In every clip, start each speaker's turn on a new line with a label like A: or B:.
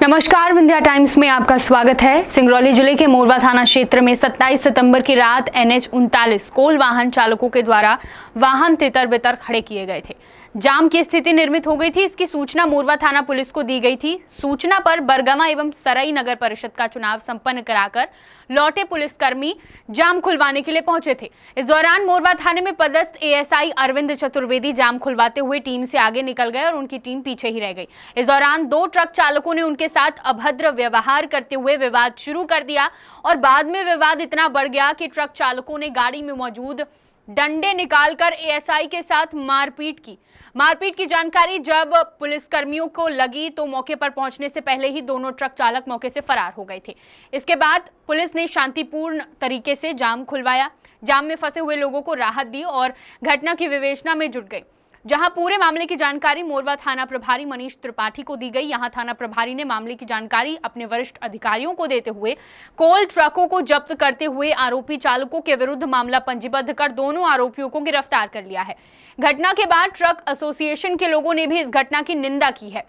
A: नमस्कार, विंध्या टाइम्स में आपका स्वागत है। सिंगरौली जिले के मोरवा थाना क्षेत्र में 27 सितंबर की रात NH-39 कोल वाहन चालकों के द्वारा वाहन तितर बितर खड़े किए गए थे। जाम की स्थिति निर्मित हो गई थी। इसकी सूचना मोरवा थाना पुलिस को दी गई थी। सूचना पर बरगमा एवं सराई नगर परिषद का चुनाव संपन्न कराकर लौटे पुलिसकर्मी जाम खुलवाने के लिए पहुंचे थे। इस दौरान मोरवा थाने में पदस्थ ASI अरविंद चतुर्वेदी जाम खुलवाते हुए टीम से आगे निकल गए और उनकी टीम पीछे ही रह गई। इस दौरान 2 ट्रक चालकों ने उनके साथ अभद्र व्यवहार करते हुए विवाद शुरू कर दिया और बाद में विवाद इतना बढ़ गया कि ट्रक चालकों ने गाड़ी में मौजूद डंडे निकालकर ASI के साथ मारपीट की जानकारी जब पुलिसकर्मियों को लगी तो मौके पर पहुंचने से पहले ही दोनों ट्रक चालक मौके से फरार हो गए थे। इसके बाद पुलिस ने शांतिपूर्ण तरीके से जाम खुलवाया, जाम में फंसे हुए लोगों को राहत दी और घटना की विवेचना में जुट गई। जहां पूरे मामले की जानकारी मोरवा थाना प्रभारी मनीष त्रिपाठी को दी गई। यहां थाना प्रभारी ने मामले की जानकारी अपने वरिष्ठ अधिकारियों को देते हुए कोल ट्रकों को जब्त करते हुए आरोपी चालकों के विरुद्ध मामला पंजीबद्ध कर दोनों आरोपियों को गिरफ्तार कर लिया है। घटना के बाद ट्रक एसोसिएशन के लोगों ने भी इस घटना की निंदा की है।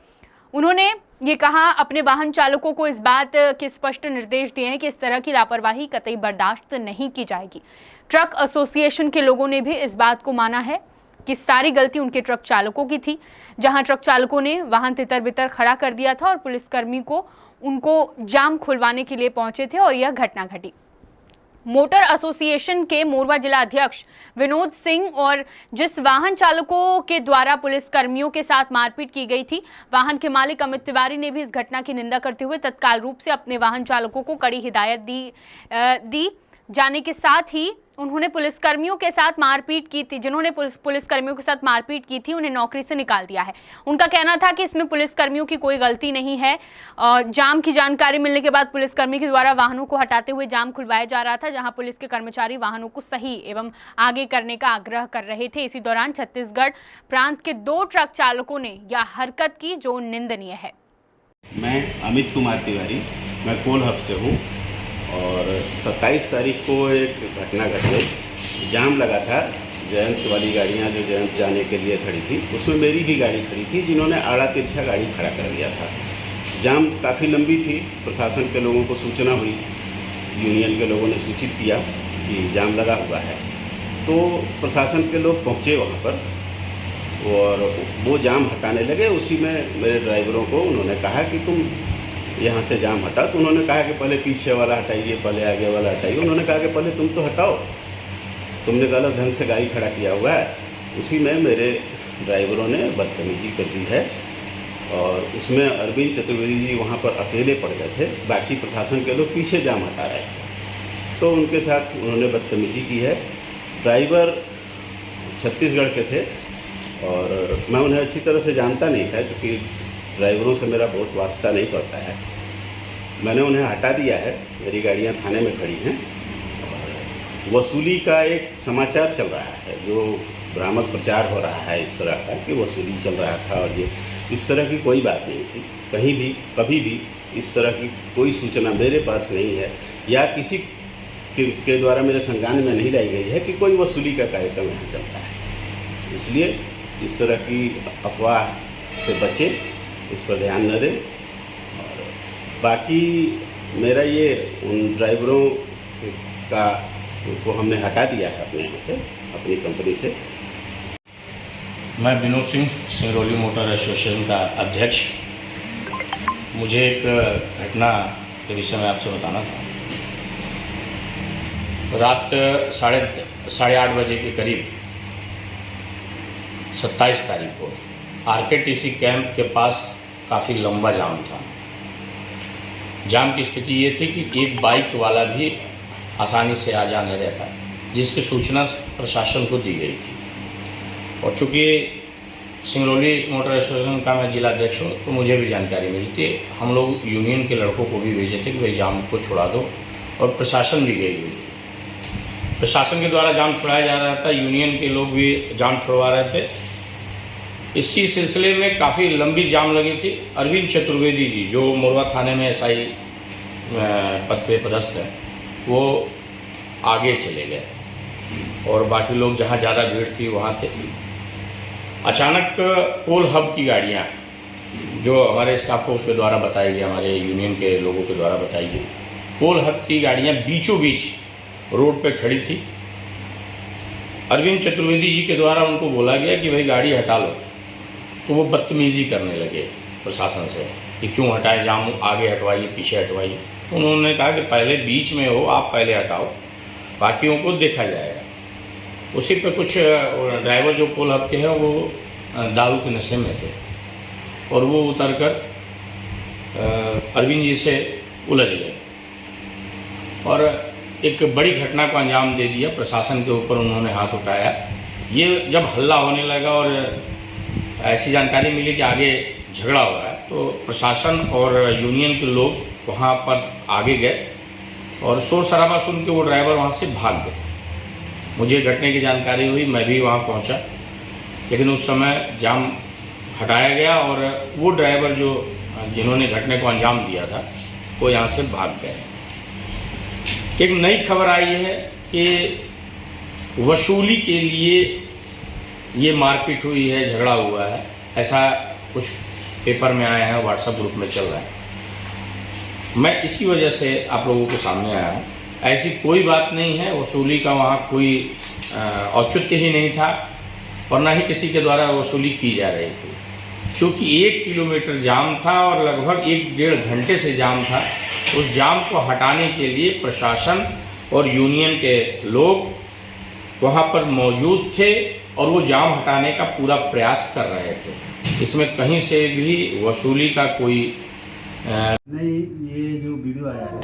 A: उन्होंने ये कहा, अपने वाहन चालकों को इस बात के स्पष्ट निर्देश दिए हैं कि इस तरह की लापरवाही कतई बर्दाश्त नहीं की जाएगी। ट्रक एसोसिएशन के लोगों ने भी इस बात को माना है कि सारी गलती उनके ट्रक चालकों की थी। जहां ट्रक चालकों ने वाहन तितर बितर खड़ा कर दिया था और पुलिसकर्मी को उनको जाम खुलवाने के लिए पहुंचे थे और यह घटना घटी। मोटर एसोसिएशन के मोरवा जिला अध्यक्ष विनोद सिंह और जिस वाहन चालकों के द्वारा पुलिसकर्मियों के साथ मारपीट की गई थी, वाहन के मालिक अमित तिवारी ने भी इस घटना की निंदा करते हुए तत्काल रूप से अपने वाहन चालकों को कड़ी हिदायत दी जाने के साथ ही उन्होंने पुलिसकर्मियों के साथ मारपीट की थी, जिन्होंने पुलिसकर्मियों के साथ मारपीट की थी, उन्हें नौकरी से निकाल दिया है। उनका कहना था कि इसमें पुलिसकर्मियों की कोई गलती नहीं है। जाम की जानकारी मिलने के बाद पुलिसकर्मी के द्वारा वाहनों को हटाते हुए जाम खुलवाया जा रहा था, जहां पुलिस के कर्मचारी वाहनों को सही एवं आगे करने का आग्रह कर रहे थे। इसी दौरान छत्तीसगढ़ प्रांत के 2 ट्रक चालकों ने यह हरकत की जो निंदनीय है।
B: मैं अमित कुमार तिवारी, मैं कोल हब से हूँ और 27 तारीख को एक घटना घट गई। जाम लगा था, जयंत वाली गाड़ियाँ जो जयंत जाने के लिए खड़ी थी, उसमें मेरी भी गाड़ी खड़ी थी, जिन्होंने आड़ा तिरछा गाड़ी खड़ा कर दिया था। जाम काफ़ी लंबी थी। प्रशासन के लोगों को सूचना हुई, यूनियन के लोगों ने सूचित किया कि जाम लगा हुआ है, तो प्रशासन के लोग पहुँचे वहाँ पर और वो जाम हटाने लगे। उसी में मेरे ड्राइवरों को उन्होंने कहा कि तुम यहाँ से जाम हटा। तो उन्होंने कहा कि पहले पीछे वाला हटाइए, पहले आगे वाला हटाइए। उन्होंने कहा कि पहले तुम तो हटाओ, तुमने गलत ढंग से गाड़ी खड़ा किया हुआ है। उसी में मेरे ड्राइवरों ने बदतमीजी कर दी है और उसमें अरविंद चतुर्वेदी जी वहाँ पर अकेले पड़ गए थे, बाकी प्रशासन के लोग पीछे जाम हटा रहे थे, तो उनके साथ उन्होंने बदतमीजी की है। ड्राइवर छत्तीसगढ़ के थे और मैं उन्हें अच्छी तरह से जानता नहीं था, क्योंकि ड्राइवरों से मेरा बहुत वास्ता नहीं पड़ता है। मैंने उन्हें हटा दिया है, मेरी गाड़ियाँ थाने में खड़ी हैं। वसूली का एक समाचार चल रहा है, जो भ्रामक प्रचार हो रहा है इस तरह का कि वसूली चल रहा था, और ये इस तरह की कोई बात नहीं थी। कहीं भी कभी भी इस तरह की कोई सूचना मेरे पास नहीं है या किसी के द्वारा मेरे संज्ञान में नहीं लाई गई है कि कोई वसूली का कार्यक्रम यहाँ चल रहा है। इसलिए इस तरह की अफवाह से बचें, इस पर ध्यान न दें। और बाकी मेरा ये उन ड्राइवरों को हमने हटा दिया है अपने यहाँ से, अपनी कंपनी से।
C: मैं विनोद सिंह, सिंगरौली मोटर एसोसिएशन का अध्यक्ष। मुझे एक घटना के विषय में आपसे बताना था। रात 8:30 बजे के करीब 27 तारीख को RKTC कैंप के पास काफ़ी लंबा जाम था। जाम की स्थिति ये थी कि एक बाइक वाला भी आसानी से आ जा नहीं रहता, जिसकी सूचना प्रशासन को दी गई थी। और चूँकि सिंगरौली मोटर एसोसिएशन का मैं जिला अध्यक्ष हूँ, तो मुझे भी जानकारी मिली थी। हम लोग यूनियन के लड़कों को भी भेजे थे कि भाई जाम को छुड़ा दो, और प्रशासन भी गई हुई थी। प्रशासन के द्वारा जाम छुड़ाया जा रहा था, यूनियन के लोग भी जाम छुड़वा रहे थे। इसी सिलसिले में काफ़ी लंबी जाम लगी थी। अरविंद चतुर्वेदी जी, जो मोरवा थाने में SI पद पे पदस्थ है, वो आगे चले गए और बाकी लोग जहाँ ज़्यादा भीड़ थी वहाँ थे। अचानक कोल हब की गाड़ियाँ जो हमारे स्टाफों के द्वारा बताई गई, हमारे यूनियन के लोगों के द्वारा बताई गई, कोल हब की गाड़ियाँ बीचों बीच रोड पे खड़ी थी। अरविंद चतुर्वेदी जी के द्वारा उनको बोला गया कि भाई गाड़ी हटा लो, तो वो बदतमीज़ी करने लगे प्रशासन से कि क्यों हटाए, जाम आगे हटवाइए, पीछे हटवाइए। तो उन्होंने कहा कि पहले बीच में हो, आप पहले हटाओ, बाकियों को देखा जाएगा। उसी पे कुछ ड्राइवर जो कोल हब के हैं वो दारू के नशे में थे और वो उतर कर अरविंद जी से उलझ गए और एक बड़ी घटना को अंजाम दे दिया। प्रशासन के ऊपर उन्होंने हाथ उठाया। ये जब हल्ला होने लगा और ऐसी जानकारी मिली कि आगे झगड़ा हो रहा है, तो प्रशासन और यूनियन के लोग वहाँ पर आगे गए और शोर शराबा सुन के वो ड्राइवर वहाँ से भाग गए। मुझे घटने की जानकारी हुई, मैं भी वहाँ पहुँचा, लेकिन उस समय जाम हटाया गया और वो ड्राइवर जो जिन्होंने घटने को अंजाम दिया था वो यहाँ से भाग गए। एक नई खबर आई है कि वसूली के लिए ये मारपीट हुई है, झगड़ा हुआ है, ऐसा कुछ पेपर में आया है, व्हाट्सएप ग्रुप में चल रहा है। मैं इसी वजह से आप लोगों के सामने आया हूँ। ऐसी कोई बात नहीं है, वसूली का वहाँ कोई औचित्य ही नहीं था और ना ही किसी के द्वारा वसूली की जा रही थी। क्योंकि 1 किलोमीटर जाम था और लगभग 1-1.5 घंटे से जाम था। उस जाम को हटाने के लिए प्रशासन और यूनियन के लोग वहाँ पर मौजूद थे और वो जाम हटाने का पूरा प्रयास कर रहे थे। इसमें कहीं से भी वसूली का कोई
D: नहीं। ये जो वीडियो आया है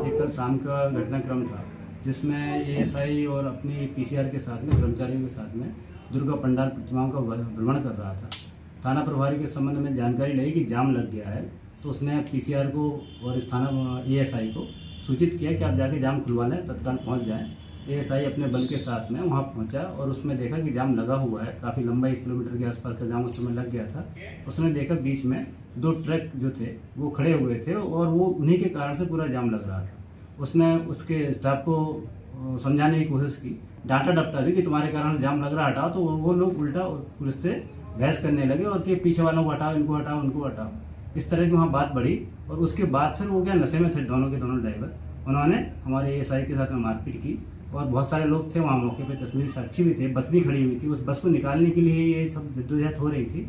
D: ये कल शाम का घटनाक्रम था, जिसमें एएसआई और अपनी पीसीआर के साथ में, कर्मचारियों के साथ में दुर्गा पंडाल प्रतिमाओं का भ्रमण कर रहा था। थाना प्रभारी के संबंध में जानकारी लगी कि जाम लग गया है, तो उसने पीसीआर को और इस थाना एएसआई को सूचित किया कि आप जाके जाम खुलवा लें, तत्काल पहुंच जाएं। एएसआई अपने बल के साथ में वहां पहुंचा और उसमें देखा कि जाम लगा हुआ है, काफ़ी लंबा 1 किलोमीटर के आसपास का जाम उस समय लग गया था। उसने देखा बीच में 2 ट्रक जो थे वो खड़े हुए थे और वो उन्हीं के कारण से पूरा जाम लग रहा था। उसने उसके स्टाफ को समझाने की कोशिश की, डांटा डपटा भी कि तुम्हारे कारण जाम लग रहा, हटाओ। तो वो लोग उल्टा पुलिस से बहस करने लगे और कि पीछे वालों को हटाओ, इनको हटाओ, उनको हटाओ। इस तरह की वहाँ बात बढ़ी और उसके बाद फिर वो क्या नशे में थे दोनों के दोनों ड्राइवर। उन्होंने हमारे एएसआई के साथ में मारपीट की और बहुत सारे लोग थे वहाँ मौके पे, चश्मे साक्षी भी थे। बस भी खड़ी हुई थी, उस बस को निकालने के लिए ये सब जद्दोजहद हो रही थी।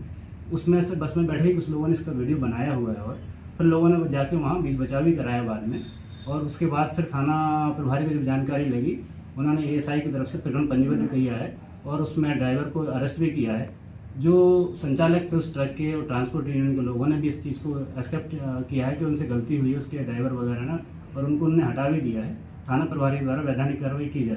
D: उसमें से बस में बैठे ही कुछ लोगों ने इसका वीडियो बनाया हुआ है और फिर लोगों ने जाके वहाँ बीच बचाव भी कराया बाद में। और उसके बाद फिर थाना प्रभारी को जब जानकारी लगी, उन्होंने एएसआई की तरफ से प्रकरण पंजीबद्ध किया है और उसमें ड्राइवर को अरेस्ट भी किया है। जो संचालक थे उस ट्रक के और ट्रांसपोर्ट यूनियन के लोगों ने भी इस चीज़ को एक्सेप्ट किया है कि उनसे गलती हुई है, उसके ड्राइवर वगैरह ना, और उनको उन्होंने हटा भी दिया है। थाना प्रभारी द्वारा वैधानिक कार्रवाई की जाए।